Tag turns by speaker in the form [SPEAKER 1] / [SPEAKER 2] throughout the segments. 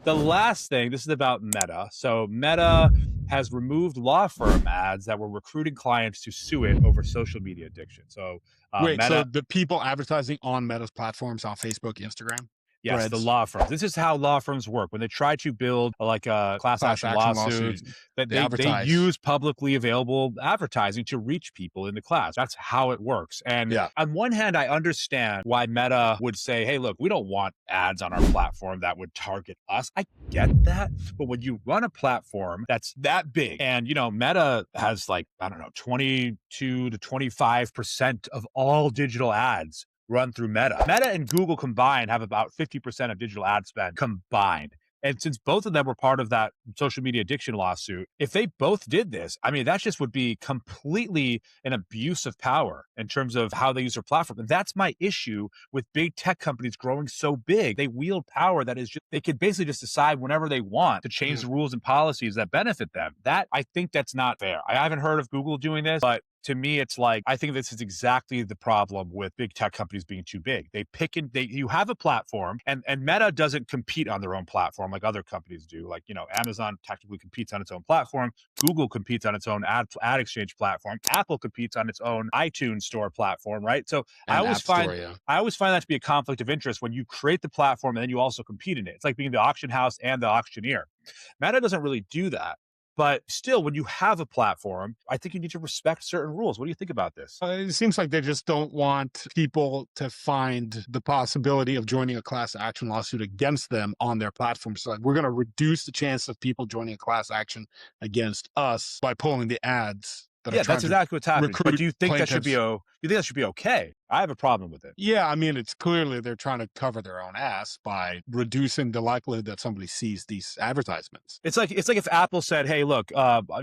[SPEAKER 1] the last thing, this is about Meta. So Meta has removed law firm ads that were recruiting clients to sue it over social media addiction. So
[SPEAKER 2] Wait, so
[SPEAKER 1] Meta,
[SPEAKER 2] the people advertising on Meta's platforms on Facebook, Instagram,
[SPEAKER 1] yes, the
[SPEAKER 2] Threads,
[SPEAKER 1] law firms. This is how law firms work. When they try to build like a class
[SPEAKER 2] class
[SPEAKER 1] action
[SPEAKER 2] action
[SPEAKER 1] lawsuits,
[SPEAKER 2] lawsuit,
[SPEAKER 1] that
[SPEAKER 2] they
[SPEAKER 1] they
[SPEAKER 2] advertise.
[SPEAKER 1] use publicly available advertising to reach people in the class. That's how it works. And
[SPEAKER 2] Yeah.
[SPEAKER 1] on one hand, I understand why Meta would say, hey, look, we don't want ads on our platform that would target us. I get that. But when you run a platform that's that big, and Meta has like, I don't know, 22 to 25% of all digital ads run through Meta. Meta and Google combined have about 50% of digital ad spend combined. And since both of them were part of that social media addiction lawsuit, if they both did this, I mean, that just would be completely an abuse of power in terms of how they use their platform. And that's my issue with big tech companies growing so big. They wield power that is just, they could basically just decide whenever they want to change the rules and policies that benefit them. That, I think that's not fair. I haven't heard of Google doing this, but to me, it's like, I think this is exactly the problem with big tech companies being too big. They pick and you have a platform, and Meta doesn't compete on their own platform like other companies do. Like, Amazon technically competes on its own platform. Google competes on its own ad exchange platform. Apple competes on its own iTunes store platform, right? So
[SPEAKER 2] And App Store, yeah.
[SPEAKER 1] I always find that to be a conflict of interest when you create the platform and then you also compete in it. It's like being the auction house and the auctioneer. Meta doesn't really do that. But still, when you have a platform, I think you need to respect certain rules. What do you think about this?
[SPEAKER 2] It seems like they just don't want people to find the possibility of joining a class action lawsuit against them on their platform. So like, we're going to reduce the chance of people joining a class action against us by pulling the ads that are
[SPEAKER 1] Yeah,
[SPEAKER 2] trying
[SPEAKER 1] that's
[SPEAKER 2] to
[SPEAKER 1] exactly what's happening. But
[SPEAKER 2] recruit
[SPEAKER 1] do you think that should be
[SPEAKER 2] plaintiffs.
[SPEAKER 1] you think that should be okay? I have a problem with it.
[SPEAKER 2] Yeah, I mean, it's clearly they're trying to cover their own ass by reducing the likelihood that somebody sees these advertisements.
[SPEAKER 1] It's like if Apple said, "Hey, look,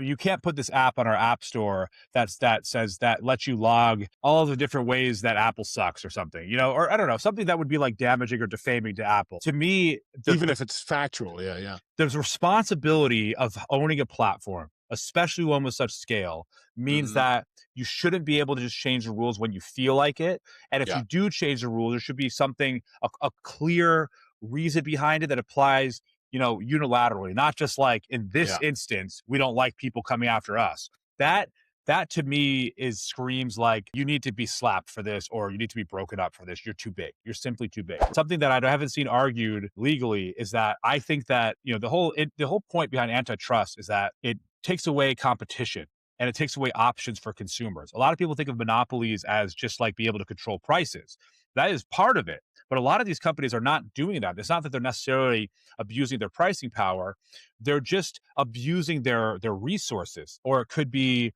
[SPEAKER 1] you can't put this app on our app store that says that lets you log all the different ways that Apple sucks or something," or I don't know, something that would be like damaging or defaming to Apple. To me,
[SPEAKER 2] Even if it's factual, yeah, yeah.
[SPEAKER 1] there's responsibility of owning a platform, especially one with such scale, means
[SPEAKER 2] Mhm.
[SPEAKER 1] that you shouldn't be able to just change the rules when you feel like it. And if
[SPEAKER 2] Yeah,
[SPEAKER 1] you do change the rules, there should be a clear reason behind it that applies, unilaterally, not just like in this
[SPEAKER 2] yeah.
[SPEAKER 1] instance, we don't like people coming after us. That that to me is screams like you need to be slapped for this or you need to be broken up for this. You're too big. You're simply too big. Something that I haven't seen argued legally is that I think that, the whole point behind antitrust is that it takes away competition and it takes away options for consumers. A lot of people think of monopolies as just like being able to control prices. That is part of it. But a lot of these companies are not doing that. It's not that they're necessarily abusing their pricing power. They're just abusing their resources, or it could be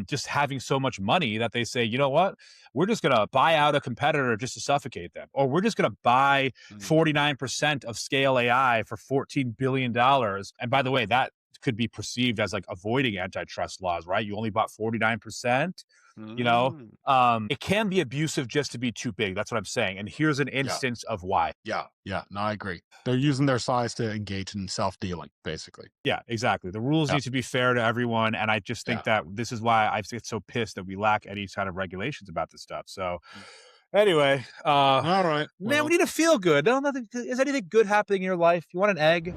[SPEAKER 1] just having so much money that they say, you know what, we're just going to buy out a competitor just to suffocate them, or we're just going to buy
[SPEAKER 2] Mhm.
[SPEAKER 1] 49% of Scale AI for $14 billion. And by the way, that could be perceived as like avoiding antitrust laws, right? You only bought 49%.
[SPEAKER 2] Mm.
[SPEAKER 1] It can be abusive just to be too big. That's what I'm saying. And here's an
[SPEAKER 2] Yeah,
[SPEAKER 1] instance of why.
[SPEAKER 2] yeah, yeah. No, I agree. They're using their size to engage in self-dealing, basically.
[SPEAKER 1] Yeah, exactly. The rules
[SPEAKER 2] Yeah,
[SPEAKER 1] need to be fair to everyone. And I just think
[SPEAKER 2] yeah.
[SPEAKER 1] that this is why I get so pissed that we lack any kind of regulations about this stuff. So anyway,
[SPEAKER 2] All right.
[SPEAKER 1] man, we
[SPEAKER 2] Well,
[SPEAKER 1] need to feel good. No, nothing. Is anything good happening in your life? You want an egg?